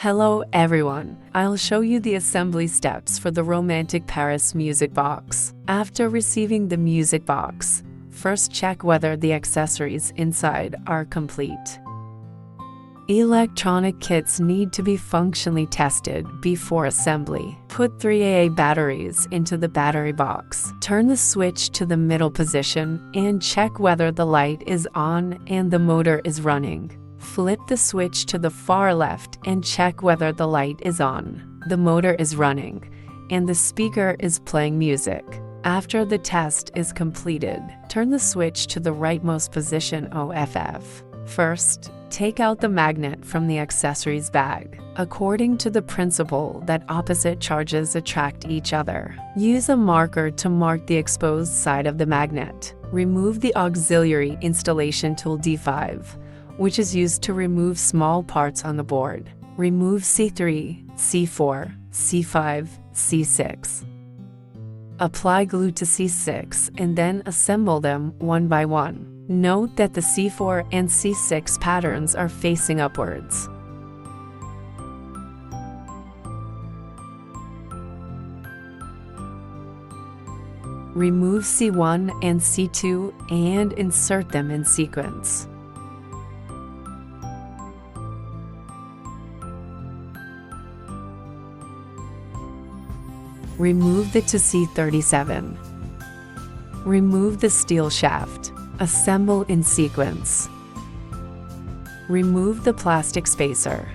Hello everyone, I'll show you the assembly steps for the Romantic Paris music box. After receiving the music box, first check whether the accessories inside are complete. Electronic kits need to be functionally tested before assembly. Put 3 AA batteries into the battery box. Turn the switch to the middle position and check whether the light is on and the motor is running. Flip the switch to the far left and check whether the light is on, the motor is running, and the speaker is playing music. After the test is completed, turn the switch to the rightmost position OFF. First, take out the magnet from the accessories bag. According to the principle that opposite charges attract each other, use a marker to mark the exposed side of the magnet. Remove the auxiliary installation tool D5, which is used to remove small parts on the board. Remove C3, C4, C5, C6. Apply glue to C6 and then assemble them one by one. Note that the C4 and C6 patterns are facing upwards. Remove C1 and C2 and insert them in sequence. Remove the to C37. Remove the steel shaft. Assemble in sequence. Remove the plastic spacer.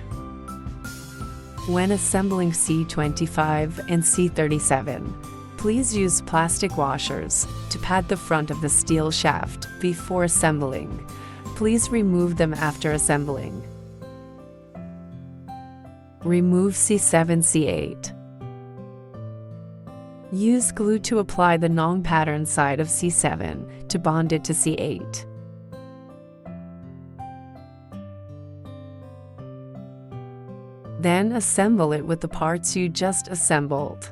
When assembling C25 and C37, please use plastic washers to pad the front of the steel shaft before assembling. Please remove them after assembling. Remove C7, C8. Use glue to apply the non-pattern side of C7 to bond it to C8. Then assemble it with the parts you just assembled.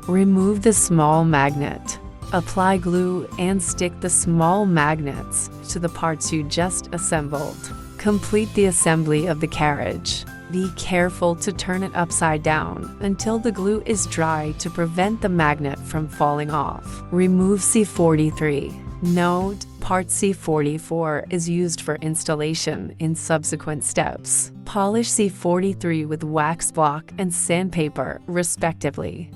Remove the small magnet. Apply glue and stick the small magnets to the parts you just assembled. Complete the assembly of the carriage. Be careful to turn it upside down until the glue is dry to prevent the magnet from falling off. Remove C43. Note, part C44 is used for installation in subsequent steps. Polish C43 with wax block and sandpaper, respectively.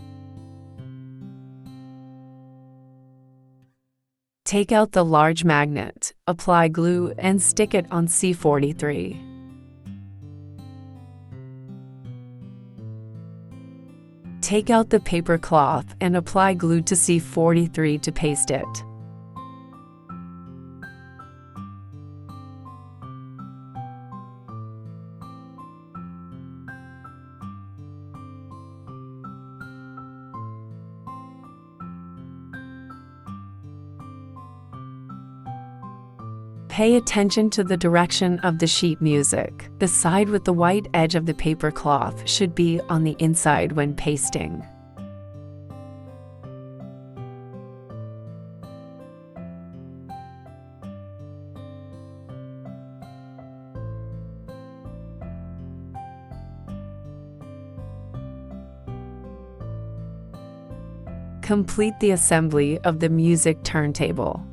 Take out the large magnet, apply glue, and stick it on C43. Take out the paper cloth and apply glue to C43 to paste it. Pay attention to the direction of the sheet music. The side with the white edge of the paper cloth should be on the inside when pasting. Complete the assembly of the music turntable.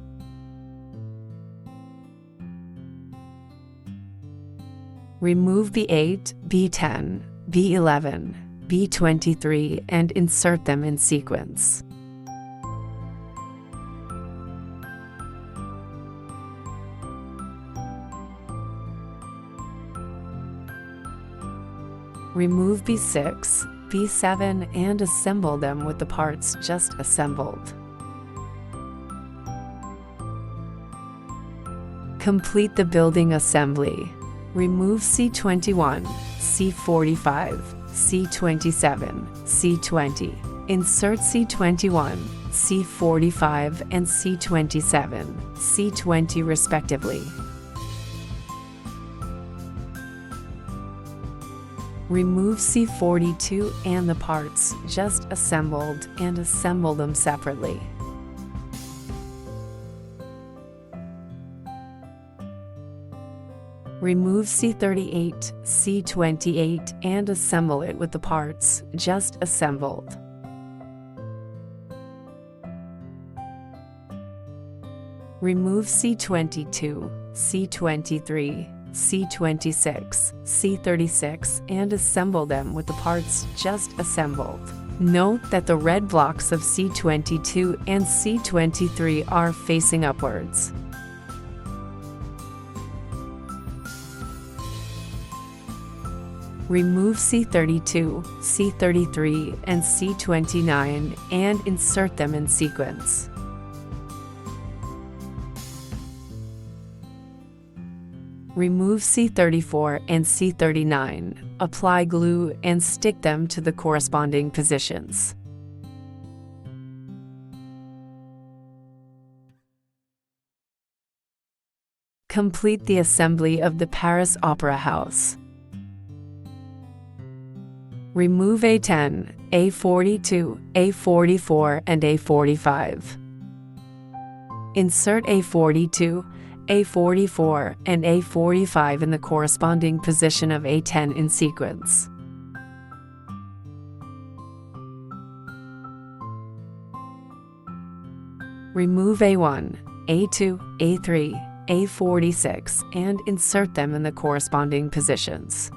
Remove B8, B10, B11, B23 and insert them in sequence. Remove B6, B7 and assemble them with the parts just assembled. Complete the building assembly. Remove C21, C45, C27, C20. Insert C21, C45 and C27, C20 respectively. Remove C42 and the parts just assembled and assemble them separately. Remove C38, C28 and assemble it with the parts just assembled. Remove C22, C23, C26, C36 and assemble them with the parts just assembled. Note that the red blocks of C22 and C23 are facing upwards. Remove C32, C33 and C29 and insert them in sequence. Remove C34 and C39, apply glue and stick them to the corresponding positions. Complete the assembly of the Paris Opera House. Remove A10, A42, A44 and A45. Insert A42, A44 and A45 in the corresponding position of A10 in sequence. Remove A1, A2, A3, A46 and insert them in the corresponding positions.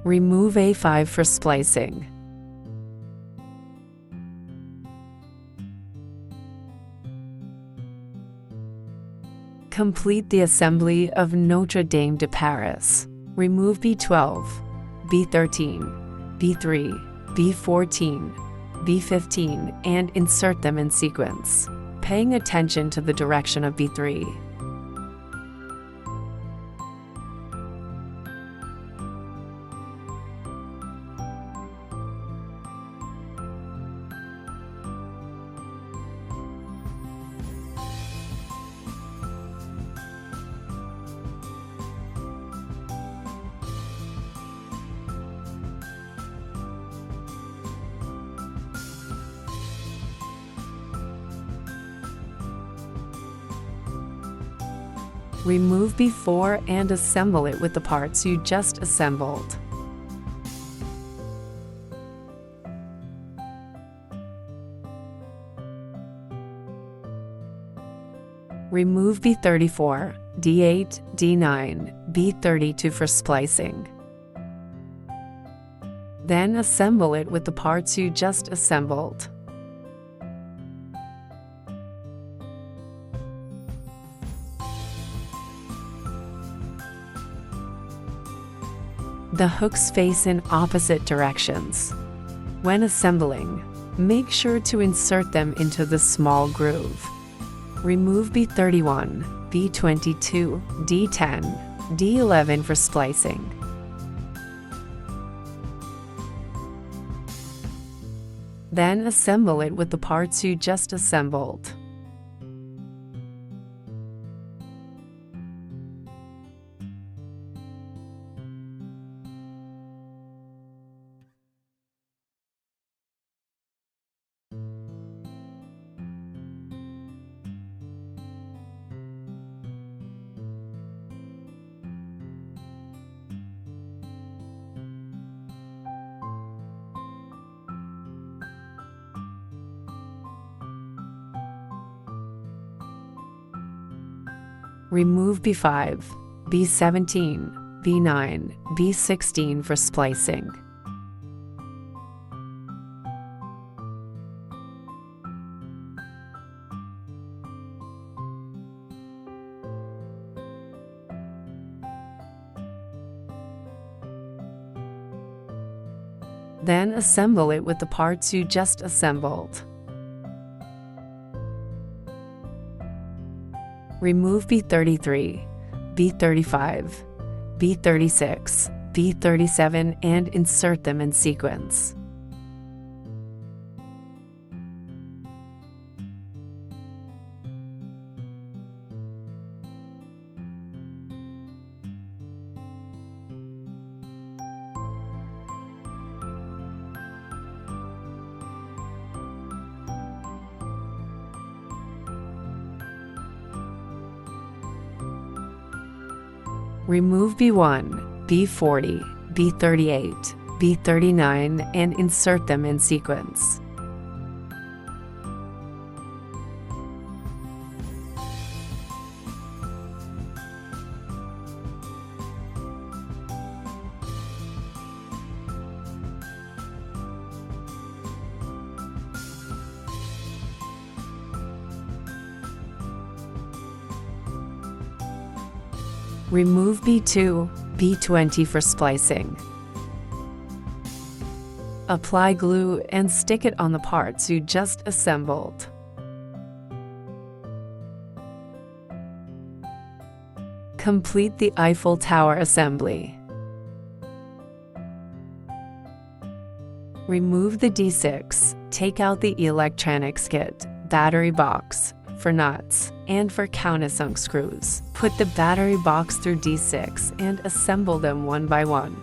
Remove A5 for splicing. Complete the assembly of Notre Dame de Paris. Remove B12, B13, B3, B14, B15 and insert them in sequence, paying attention to the direction of B3. Remove B4 and assemble it with the parts you just assembled. Remove B34, D8, D9, B32 for splicing. Then assemble it with the parts you just assembled. The hooks face in opposite directions. When assembling, make sure to insert them into the small groove. Remove B31, B22, D10, D11 for splicing. Then assemble it with the parts you just assembled. Remove B5, B17, B9, B16 for splicing. Then assemble it with the parts you just assembled. Remove B33, B35, B36, B37 and insert them in sequence. Remove B1, B40, B38, B39 and insert them in sequence. Remove B2, B20 for splicing. Apply glue and stick it on the parts you just assembled. Complete the Eiffel Tower assembly. Remove the D6, take out the electronics kit, battery box, for nuts, and for countersunk screws. Put the battery box through D6 and assemble them one by one.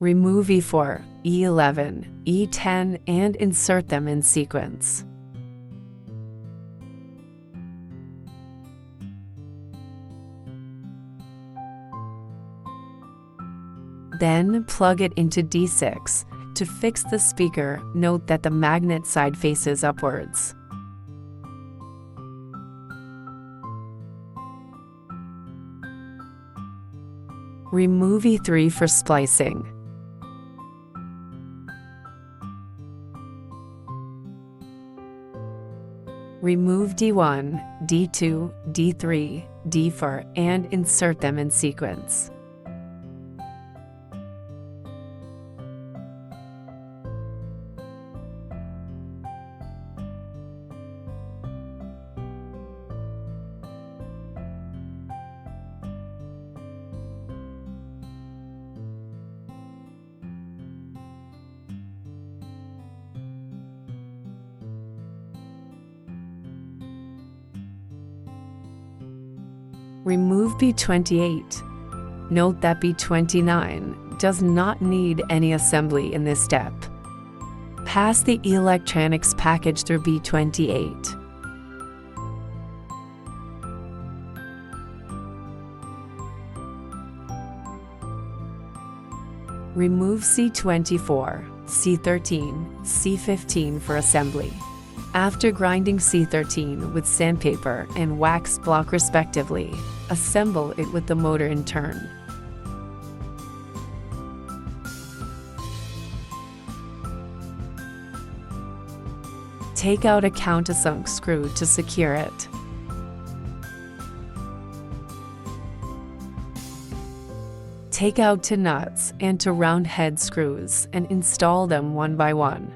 Remove E4, E11, E10 and insert them in sequence. Then plug it into D6. To fix the speaker, note that the magnet side faces upwards. Remove E3 for splicing. Remove D1, D2, D3, D4 and insert them in sequence. Remove B28. Note that B29 does not need any assembly in this step. Pass the electronics package through B28. Remove C24, C13, C15 for assembly. After grinding C13 with sandpaper and wax block respectively, assemble it with the motor in turn. Take out a countersunk screw to secure it. Take out two nuts and two round head screws and install them one by one.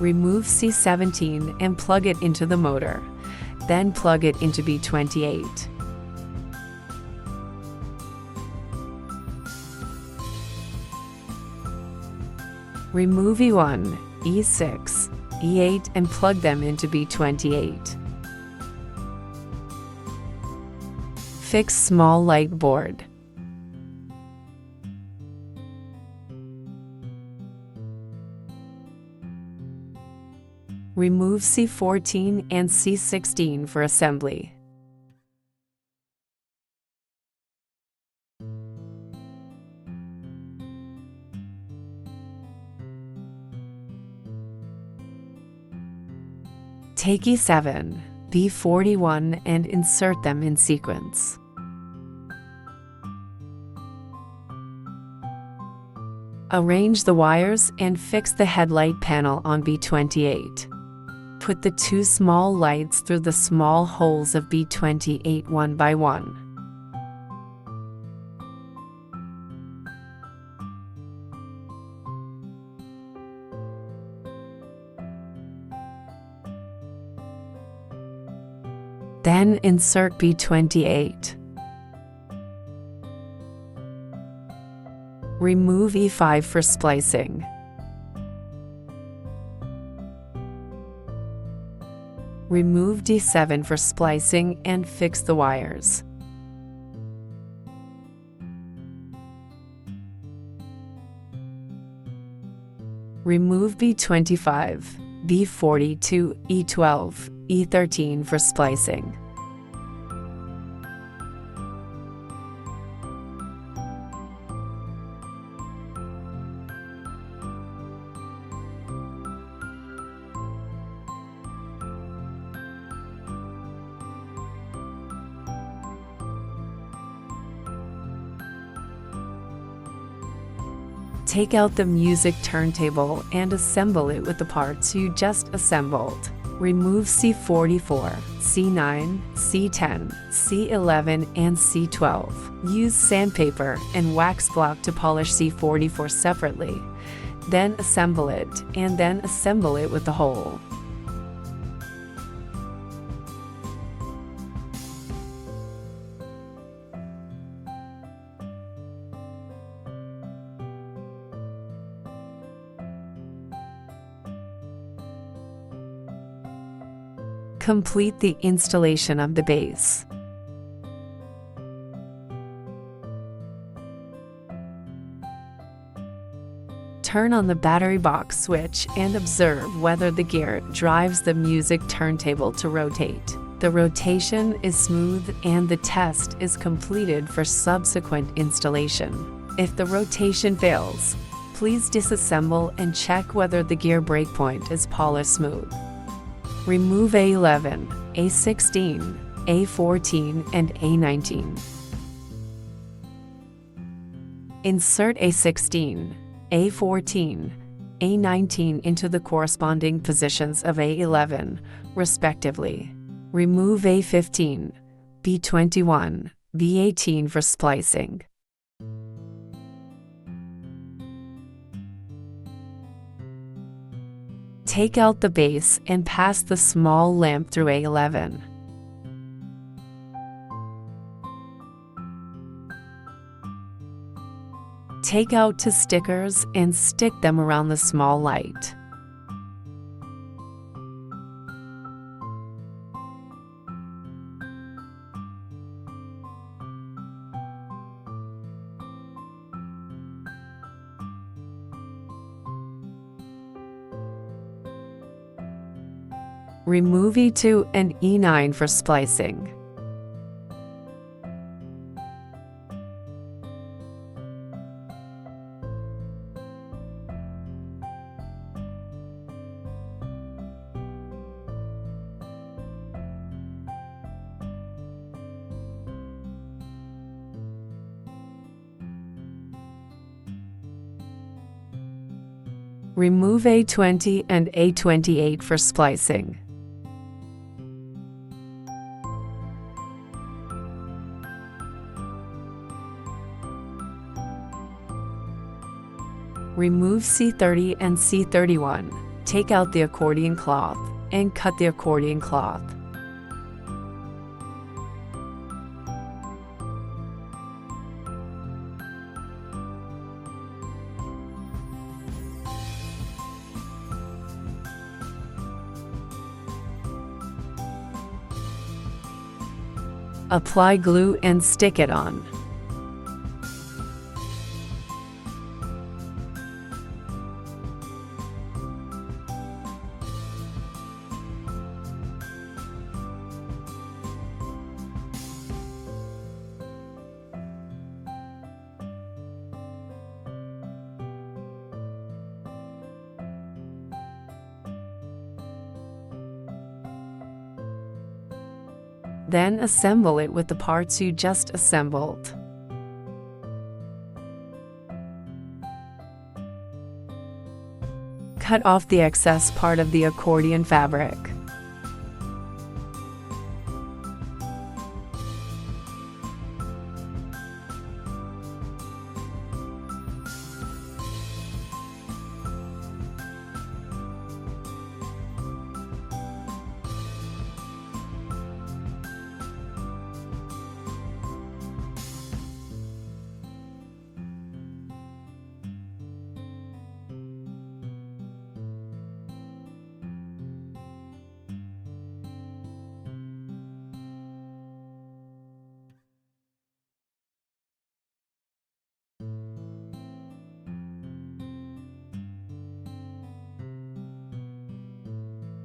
Remove C17 and plug it into the motor. Then plug it into B28. Remove E1, E6, E8 and plug them into B28. Fix small light board. Remove C14 and C16 for assembly. Take E7, B41 and insert them in sequence. Arrange the wires and fix the headlight panel on B28. Put the two small lights through the small holes of B28 one by one. Then insert B28. Remove E5 for splicing. Remove D7 for splicing and fix the wires. Remove B25, B42, E12, E13 for splicing. Take out the music turntable and assemble it with the parts you just assembled. Remove C44, C9, C10, C11, and C12. Use sandpaper and wax block to polish C44 separately. Then assemble it, and then assemble it with the whole. Complete the installation of the base. Turn on the battery box switch and observe whether the gear drives the music turntable to rotate. The rotation is smooth and the test is completed for subsequent installation. If the rotation fails, please disassemble and check whether the gear breakpoint is polished smooth. Remove A11, A16, A14, and A19. Insert A16, A14, A19 into the corresponding positions of A11, respectively. Remove A15, B21, B18 for splicing. Take out the base and pass the small lamp through A11. Take out two stickers and stick them around the small light. Remove E2 and E9 for splicing. Remove A20 and A28 for splicing. Remove C30 and C31. Take out the accordion cloth and cut the accordion cloth. Apply glue and stick it on. Then assemble it with the parts you just assembled. cut off the excess part of the accordion fabric.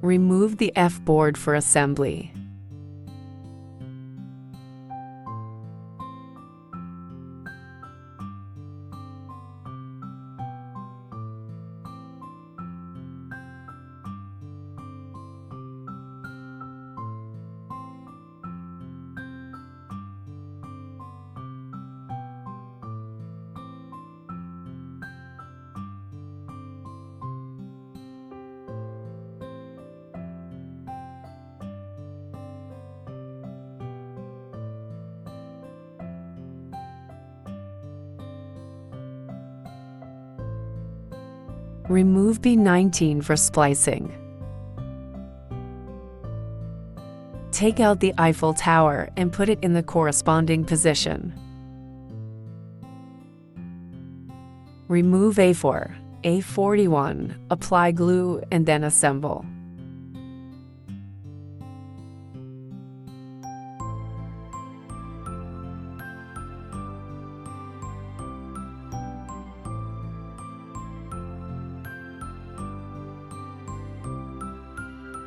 Remove the F-board for assembly. Remove B19 for splicing. Take out the Eiffel Tower and put it in the corresponding position. Remove A4, A41, apply glue and then assemble.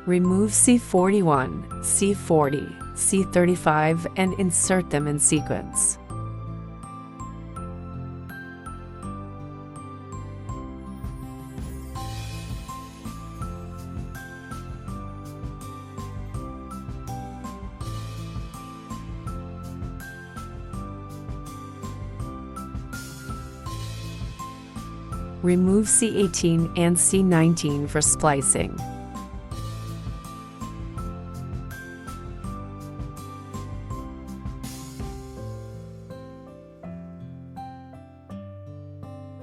Remove C41, C40, C35 and insert them in sequence. Remove C18 and C19 for splicing.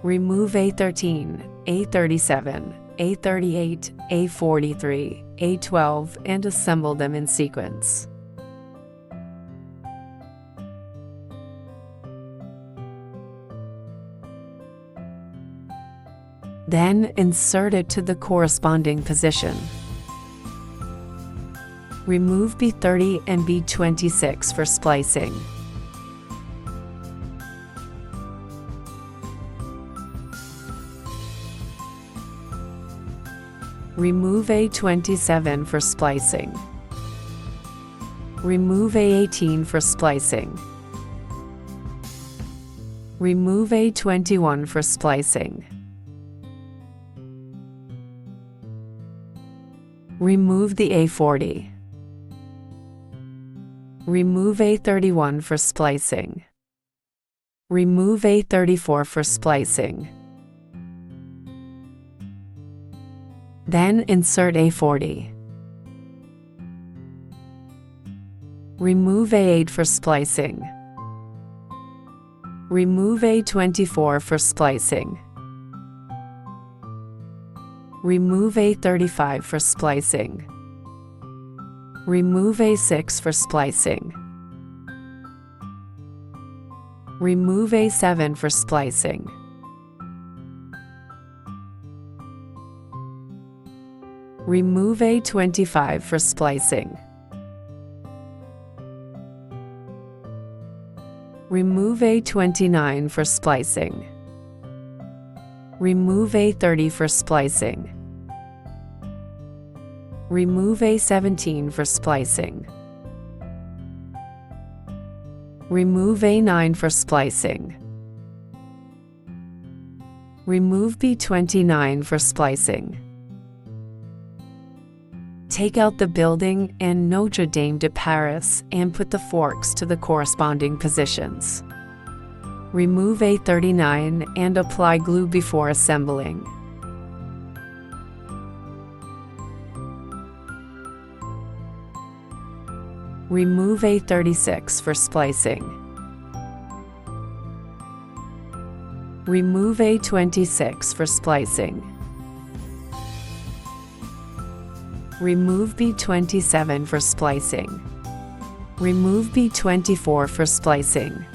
Remove A13, A37, A38, A43, A12 and assemble them in sequence. Then insert it to the corresponding position. Remove B30 and B26 for splicing. Remove A27 for splicing. Remove A18 for splicing. Remove A21 for splicing. Remove the A40. Remove A31 for splicing. Remove A34 for splicing. Then insert A40. Remove A8 for splicing. Remove A24 for splicing. Remove A35 for splicing. Remove A6 for splicing. Remove A7 for splicing. Remove A25 for splicing. Remove A29 for splicing. Remove A30 for splicing. Remove A17 for splicing. Remove A9 for splicing. Remove B29 for splicing. Take out the building and Notre Dame de Paris and put the forks to the corresponding positions. Remove A39 and apply glue before assembling. Remove A36 for splicing. Remove A26 for splicing. Remove B27 for splicing. Remove B24 for splicing.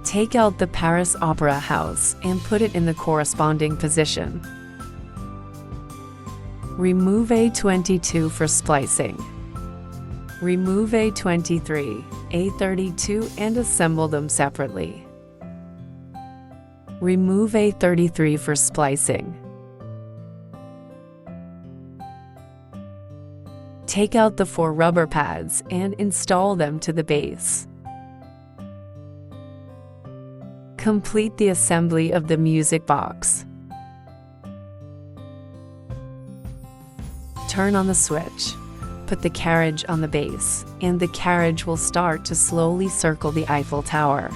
Take out the Paris Opera House and put it in the corresponding position. Remove A22 for splicing. Remove A23, A32 and assemble them separately. Remove A33 for splicing. Take out the 4 rubber pads and install them to the base. Complete the assembly of the music box. Turn on the switch. Put the carriage on the base, and the carriage will start to slowly circle the Eiffel Tower.